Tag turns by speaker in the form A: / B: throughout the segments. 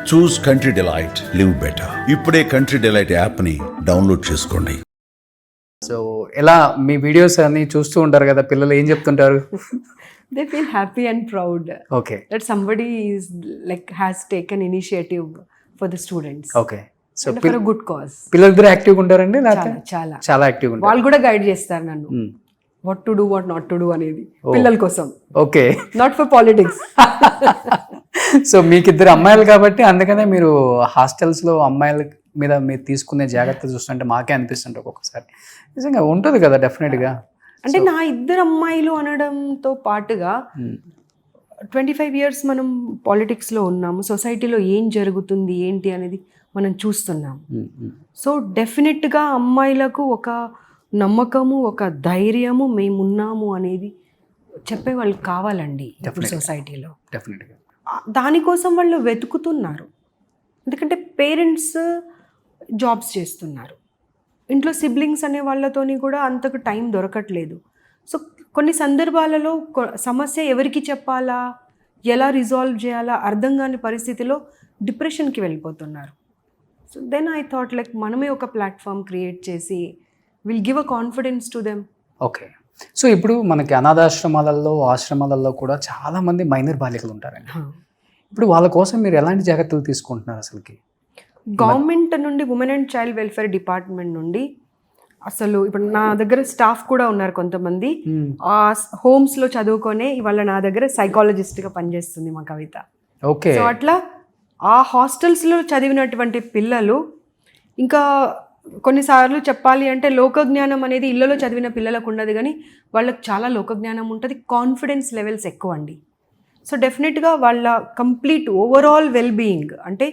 A: చూస్ country delight, live better. ఇప్పుడే country delight యాప్ని download చేసుకోండి.
B: సో ఎలా మీ వీడియోస్ అన్ని చూస్తూ ఉంటారు కదా, పిల్లలు ఏం చెప్తుంటారు?
C: They feel happy and proud
B: okay
C: that somebody is has taken initiative for the students.
B: Okay. So
C: And for a good cause.
B: పిల్లలు ఇద్దరు యాక్టివ్గా ఉంటారండి?
C: చాలా
B: చాలా యాక్టివ్గా ఉంటారు.
C: వాళ్ళు కూడా గైడ్ చేస్తారు నన్ను, what to do what not to do అనేది పిల్లల కోసం,
B: okay.
C: Not for politics.
B: So మీకు ఇద్దరు అమ్మాయిలు కాబట్టి అందుకనే మీరు హాస్టల్స్లో అమ్మాయిల మీద మీరు తీసుకునే జాగ్రత్త చూస్తుంటే మాకే అనిపిస్తుంటే ఒక్కొక్కసారి నిజంగా ఉంటుంది కదా డెఫినెట్గా.
C: అంటే నా ఇద్దరు అమ్మాయిలు అనడంతో పాటుగా 25 years మనం పాలిటిక్స్లో ఉన్నాము, సొసైటీలో ఏం జరుగుతుంది ఏంటి అనేది మనం చూస్తున్నాము. సో డెఫినెట్గా అమ్మాయిలకు ఒక నమ్మకము, ఒక ధైర్యము, మేమున్నాము అనేది చెప్పే వాళ్ళు కావాలండి ఇప్పుడు సొసైటీలో.
B: డెఫినెట్గా
C: దానికోసం వాళ్ళు వెతుకుతున్నారు. ఎందుకంటే పేరెంట్స్ జాబ్స్ చేస్తున్నారు, ఇంట్లో సిబ్లింగ్స్ అనే వాళ్ళతోని కూడా అంతకు టైం దొరకట్లేదు. సో కొన్ని సందర్భాలలో సమస్య ఎవరికి చెప్పాలా, ఎలా రిజాల్వ్ చేయాలా అర్థం కాని పరిస్థితిలో డిప్రెషన్కి వెళ్ళిపోతున్నారు. సో దెన్ ఐ థాట్ మనమే ఒక ప్లాట్ఫామ్ క్రియేట్ చేసి will give a confidence to them.
B: Okay. So ఇప్పుడు మనకి అనాథాశ్రమాలలో, ఆశ్రమాలలో కూడా చాలామంది మైనర్ బాలికలు ఉంటారండి. ఇప్పుడు వాళ్ళ కోసం మీరు ఎలాంటి జాగ్రత్తలు తీసుకుంటున్నారు అసలుకి?
C: గవర్నమెంట్ నుండి women and child welfare department నుండి అసలు ఇప్పుడు నా దగ్గర స్టాఫ్ కూడా ఉన్నారు కొంతమంది, ఆ హోమ్స్లో చదువుకొనే ఇవాళ నా దగ్గర సైకాలజిస్ట్గా పనిచేస్తుంది మా కవిత.
B: ఓకే.
C: సో అట్లా ఆ హాస్టల్స్లో చదివినటువంటి పిల్లలు, ఇంకా కొన్నిసార్లు చెప్పాలి అంటే లోకజ్ఞానం అనేది ఇళ్ళలో చదివిన పిల్లలకు ఉండదు, కానీ వాళ్ళకి చాలా లోకజ్ఞానం ఉంటుంది, కాన్ఫిడెన్స్ లెవెల్స్ ఎక్కువ అండి. సో డెఫినెట్గా వాళ్ళ కంప్లీట్ ఓవరాల్ వెల్బీయింగ్ అంటే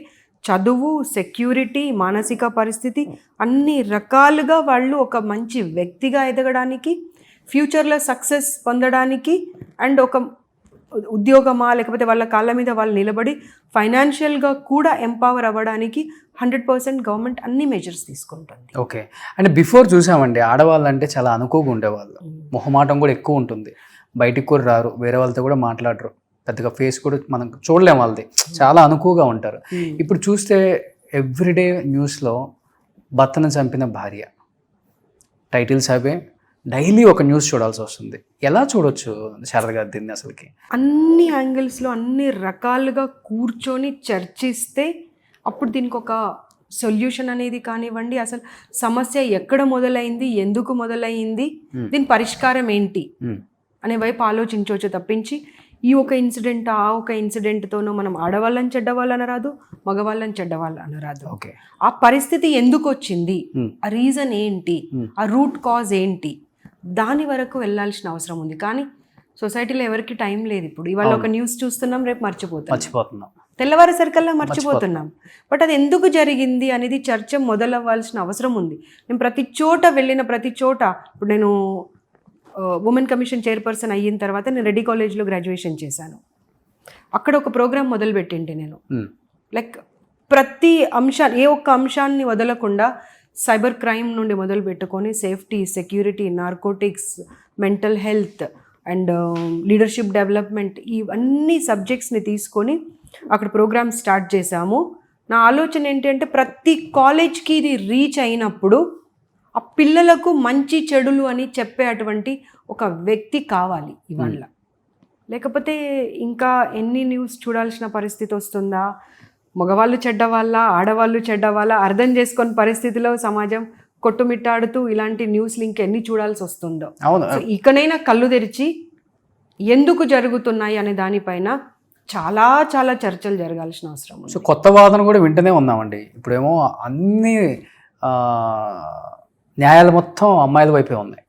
C: చదువు, సెక్యూరిటీ, మానసిక పరిస్థితి అన్ని రకాలుగా వాళ్ళు ఒక మంచి వ్యక్తిగా ఎదగడానికి, ఫ్యూచర్లో సక్సెస్ పొందడానికి, అండ్ ఒక ఉద్యోగమా లేకపోతే వాళ్ళ కాళ్ళ మీద వాళ్ళు నిలబడి ఫైనాన్షియల్గా కూడా ఎంపవర్ అవ్వడానికి 100% గవర్నమెంట్ అన్ని మెజర్స్ తీసుకుంటుంది.
B: ఓకే. అంటే బిఫోర్ చూసామండి, ఆడవాళ్ళు అంటే చాలా అనుకోగా ఉండేవాళ్ళు, మొహమాటం కూడా ఎక్కువ ఉంటుంది, బయటికి కూడా రారు, వేరే వాళ్ళతో కూడా మాట్లాడరు, పెద్దగా ఫేస్ కూడా మనం చూడలేం వాళ్ళది, చాలా అనుకువగా ఉంటారు. ఇప్పుడు చూస్తే ఎవ్రీడే న్యూస్లో భర్తను చంపిన భార్య టైటిల్స్ అవే, డైలీ ఒక న్యూస్ చూడాల్సి వస్తుంది. ఎలా చూడొచ్చు శారద గారు దీన్ని అసలుకి?
C: అన్ని యాంగిల్స్లో అన్ని రకాలుగా కూర్చొని చర్చిస్తే అప్పుడు దీనికి ఒక సొల్యూషన్ అనేది కానివ్వండి, అసలు సమస్య ఎక్కడ మొదలైంది, ఎందుకు మొదలైంది, దీని పరిష్కారం ఏంటి అనే వైపు ఆలోచించవచ్చు తప్పించి ఈ ఒక ఇన్సిడెంట్ ఆ ఒక ఇన్సిడెంట్తోనూ మనం ఆడవాళ్ళని చెడ్డవాళ్ళు అనరాదు, మగవాళ్ళని చెడ్డవాళ్ళు అనరాదు.
B: ఓకే.
C: ఆ పరిస్థితి ఎందుకు వచ్చింది, ఆ రీజన్ ఏంటి, ఆ రూట్ కాజ్ ఏంటి, దాని వరకు వెళ్ళాల్సిన అవసరం ఉంది. కానీ సొసైటీలో ఎవరికి టైం లేదు. ఇప్పుడు ఇవాళ ఒక న్యూస్ చూస్తున్నాం, రేపు మర్చిపోతున్నాం, తెల్లవారేసరికల్లా మర్చిపోతున్నాం. బట్ అది ఎందుకు జరిగింది అనేది చర్చ మొదలవ్వాల్సిన అవసరం ఉంది. నేను ప్రతి చోట వెళ్ళిన ప్రతి చోట, ఇప్పుడు నేను ఉమెన్ కమిషన్ చైర్పర్సన్ అయిన తర్వాత నేను రెడ్డి కాలేజ్లో గ్రాడ్యుయేషన్ చేశాను. అక్కడ ఒక ప్రోగ్రామ్ మొదలుపెట్టింటే నేను ప్రతి అంశాన్ని, ఏ ఒక్క అంశాన్ని వదలకుండా సైబర్ క్రైమ్ నుండి మొదలు పెట్టుకొని safety, security, narcotics, mental health and leadership development, ఇవన్నీ సబ్జెక్ట్స్ని తీసుకొని అక్కడ ప్రోగ్రామ్ స్టార్ట్ చేశాము. నా ఆలోచన ఏంటి అంటే ప్రతి కాలేజ్కి ఇది రీచ్ అయినప్పుడు ఆ పిల్లలకు మంచి చెడులు అని చెప్పే అటువంటి ఒక వ్యక్తి కావాలి ఇవాళ. లేకపోతే ఇంకా ఎన్ని న్యూస్ చూడాల్సిన పరిస్థితి వస్తుందా, మగవాళ్ళు చెడ్డవాళ్ళ, ఆడవాళ్ళు చెడ్డవాళ్ళ అర్థం చేసుకొని పరిస్థితిలో సమాజం కొట్టుమిట్టాడుతూ ఇలాంటి న్యూస్లు ఇంకెన్ని చూడాల్సి వస్తుందో. ఇకనైనా కళ్ళు తెరిచి ఎందుకు జరుగుతున్నాయి అనే దానిపైన చాలా చాలా చర్చలు జరగాల్సిన అవసరం ఉంది.
B: సో కొత్త వాదన కూడా వింటూనే ఉన్నామండి. ఇప్పుడేమో అన్ని న్యాయాలు మొత్తం అమ్మాయిల వైపే ఉన్నాయి,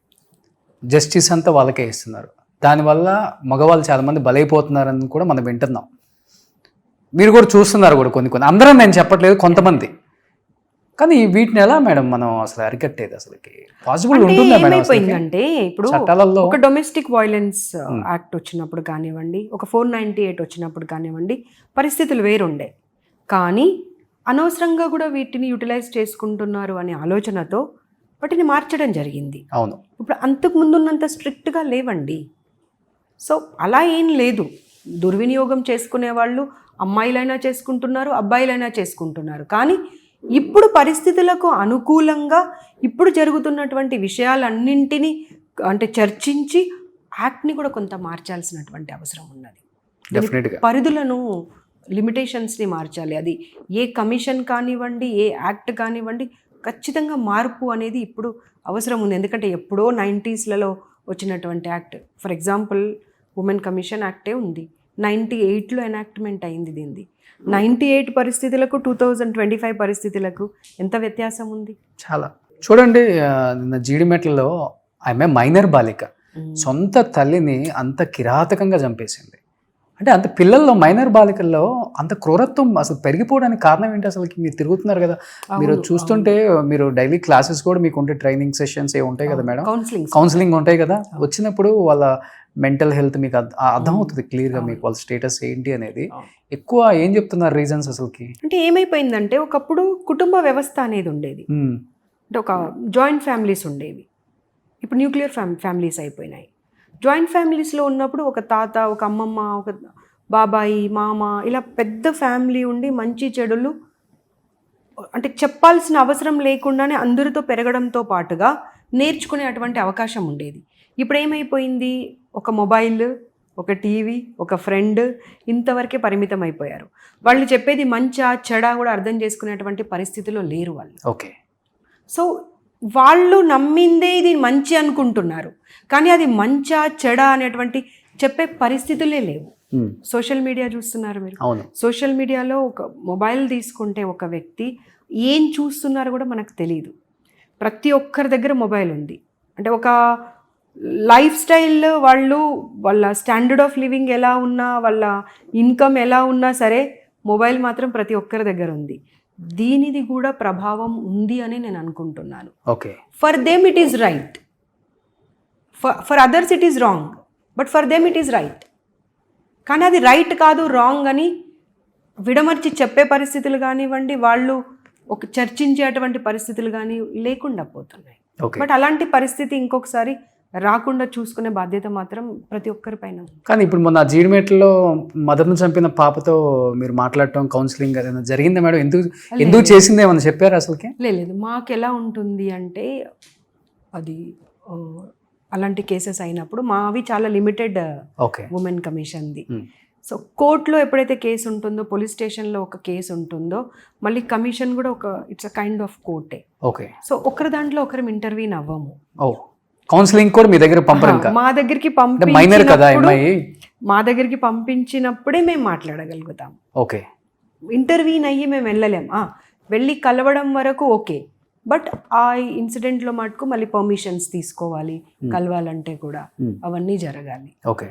B: జస్టిస్ అంతా వాళ్ళకే ఇస్తున్నారు, దానివల్ల మగవాళ్ళు చాలామంది బలైపోతున్నారని కూడా మనం వింటున్నాం. మీరు కూడా చూస్తున్నారు కూడా కొన్ని అందరం నేను చెప్పట్లేదు, కొంతమంది. కానీ వీటిని ఎలా మేడం మనం అసలు అరికట్టేది? అసలుకి పాసిబుల్ ఉంటుందా మేడం?
C: ఏమైపోయిందంటే ఇప్పుడు ఒక డొమెస్టిక్ వైలెన్స్ యాక్ట్ వచ్చినప్పుడు కానివ్వండి, ఒక 498 వచ్చినప్పుడు కానివ్వండి, పరిస్థితులు వేరుండే. కానీ అనవసరంగా కూడా వీటిని యూటిలైజ్ చేసుకుంటున్నారు అనే ఆలోచనతో వాటిని మార్చడం జరిగింది.
B: అవును.
C: ఇప్పుడు అంతకు ముందున్నంత స్ట్రిక్ట్గా లేవండి. సో అలా ఏం లేదు, దుర్వినియోగం చేసుకునే వాళ్ళు అమ్మాయిలైనా చేసుకుంటున్నారు, అబ్బాయిలైనా చేసుకుంటున్నారు. కానీ ఇప్పుడు పరిస్థితులకు అనుకూలంగా ఇప్పుడు జరుగుతున్నటువంటి విషయాలన్నింటినీ అంటే చర్చించి యాక్ట్ని కూడా కొంత మార్చాల్సినటువంటి అవసరం ఉన్నది.
B: డెఫినెట్గా
C: పరిధులను, లిమిటేషన్స్ని మార్చాలి. అది ఏ కమిషన్ కానివ్వండి, ఏ యాక్ట్ కానివ్వండి, ఖచ్చితంగా మార్పు అనేది ఇప్పుడు అవసరం ఉంది. ఎందుకంటే ఎప్పుడో 90sలలో వచ్చినటువంటి act, for example women commission యాక్టే ఉంది, 98లో ఎనాక్ట్మెంట్ అయింది దీనిది. 98 పరిస్థితులకు 2025 పరిస్థితులకు ఎంత వ్యత్యాసం ఉంది?
B: చాలా. చూడండి నిన్న జీడిమెట్లలో ఆమె మైనర్ బాలిక సొంత తల్లిని అంత కిరాతకంగా చంపేసింది. అంటే అంత పిల్లల్లో, మైనర్ బాలికల్లో అంత క్రూరత్వం అసలు పెరిగిపోవడానికి కారణం ఏంటి? అసలు మీరు తిరుగుతున్నారు కదా, మీరు చూస్తుంటే, మీరు డైలీ క్లాసెస్ కూడా మీకు ఉంటే, ట్రైనింగ్ సెషన్స్ ఏ ఉంటాయి కదా మేడం, కౌన్సిలింగ్ ఉంటాయి కదా, వచ్చినప్పుడు వాళ్ళ మెంటల్ హెల్త్ మీకు అర్థమవుతుంది క్లియర్గా, మీకు వాళ్ళ స్టేటస్ ఏంటి అనేది. ఎక్కువ ఏం చెప్తున్నారు రీజన్స్ అసలుకి?
C: అంటే ఏమైపోయిందంటే ఒకప్పుడు కుటుంబ వ్యవస్థ అనేది ఉండేది, అంటే ఒక జాయింట్ ఫ్యామిలీస్ ఉండేవి. ఇప్పుడు న్యూక్లియర్ ఫ్యామిలీస్ అయిపోయినాయి. జాయింట్ ఫ్యామిలీస్లో ఉన్నప్పుడు ఒక తాత, ఒక అమ్మమ్మ, ఒక బాబాయి, మామ, ఇలా పెద్ద ఫ్యామిలీ ఉండి మంచి చెడులు అంటే చెప్పాల్సిన అవసరం లేకుండానే అందరితో పెరగడంతో పాటుగా నేర్చుకునే అటువంటి అవకాశం ఉండేది. ఇప్పుడు ఏమైపోయింది, ఒక మొబైల్, ఒక టీవీ, ఒక ఫ్రెండ్, ఇంతవరకే పరిమితం అయిపోయారు. వాళ్ళు చెప్పేది మంచా చెడా కూడా అర్థం చేసుకునేటువంటి పరిస్థితిలో లేరు వాళ్ళు.
B: ఓకే.
C: సో వాళ్ళు నమ్మిందే ఇది మంచి అనుకుంటున్నారు, కానీ అది మంచా చెడా అనేటువంటి చెప్పే పరిస్థితులే లేవు. సోషల్ మీడియా చూస్తున్నారు మీరు, సోషల్ మీడియాలో ఒక మొబైల్ తీసుకుంటే ఒక వ్యక్తి ఏం చూస్తున్నారో కూడా మనకు తెలియదు. ప్రతి ఒక్కరి దగ్గర మొబైల్ ఉంది. అంటే ఒక లైఫ్ స్టైల్, వాళ్ళు వాళ్ళ స్టాండర్డ్ ఆఫ్ లివింగ్ ఎలా ఉన్నా, వాళ్ళ ఇన్కమ్ ఎలా ఉన్నా సరే మొబైల్ మాత్రం ప్రతి ఒక్కరి దగ్గర ఉంది. దీనిది కూడా ప్రభావం ఉంది అని నేను అనుకుంటున్నాను.
B: Okay.
C: For them it is right, for others it is wrong, but for them it is right. కానీ అది రైట్ కాదు, రాంగ్ అని విడమర్చి చెప్పే పరిస్థితులు కానివ్వండి, వాళ్ళు ఒక చర్చించేటువంటి పరిస్థితులు కానీ లేకుండా పోతున్నాయి. బట్ అలాంటి పరిస్థితి ఇంకొకసారి రాకుండా చూసుకునే బాధ్యత మాత్రం ప్రతి ఒక్కరిపైన.
B: కానీ ఇప్పుడు మొన్న జీడిమెట్లో మదర్ను చంపిన పాపతో మీరు మాట్లాడటం, కౌన్సిలింగ్ ఏదైనా జరిగిందా మేడం? ఎందుకు చేసింది ఏమన్నా చెప్పారు అసలుకి?
C: లేదు, మాకు ఎలా ఉంటుంది అంటే అది అలాంటి కేసెస్ అయినప్పుడు మావి చాలా లిమిటెడ్ ఉమెన్ కమిషన్ది. సో కోర్టులో ఎప్పుడైతే కేసు ఉంటుందో, పోలీస్ స్టేషన్లో ఒక కేసు ఉంటుందో, మళ్ళీ కమిషన్ కూడా ఒక ఇట్స్ అ కైండ్ ఆఫ్ కోర్టే.
B: ఓకే.
C: సో ఒకరి దాంట్లో ఒకరు ఇంటర్వ్యూన్ అవ్వము.
B: కౌన్సిలింగ్ కూడా మీ దగ్గర పంపరు?
C: మా దగ్గరికి మా దగ్గరికి పంపించినప్పుడే మేము మాట్లాడగలుగుతాం.
B: ఓకే.
C: ఇంటర్వ్యూన్ అయ్యి మేము వెళ్ళలేం. వెళ్ళి కలవడం వరకు ఓకే, బట్ ఆ ఇన్సిడెంట్లో మటుకు మళ్ళీ పర్మిషన్స్ తీసుకోవాలి, కలవాలంటే కూడా అవన్నీ జరగాలి.
B: ఓకే.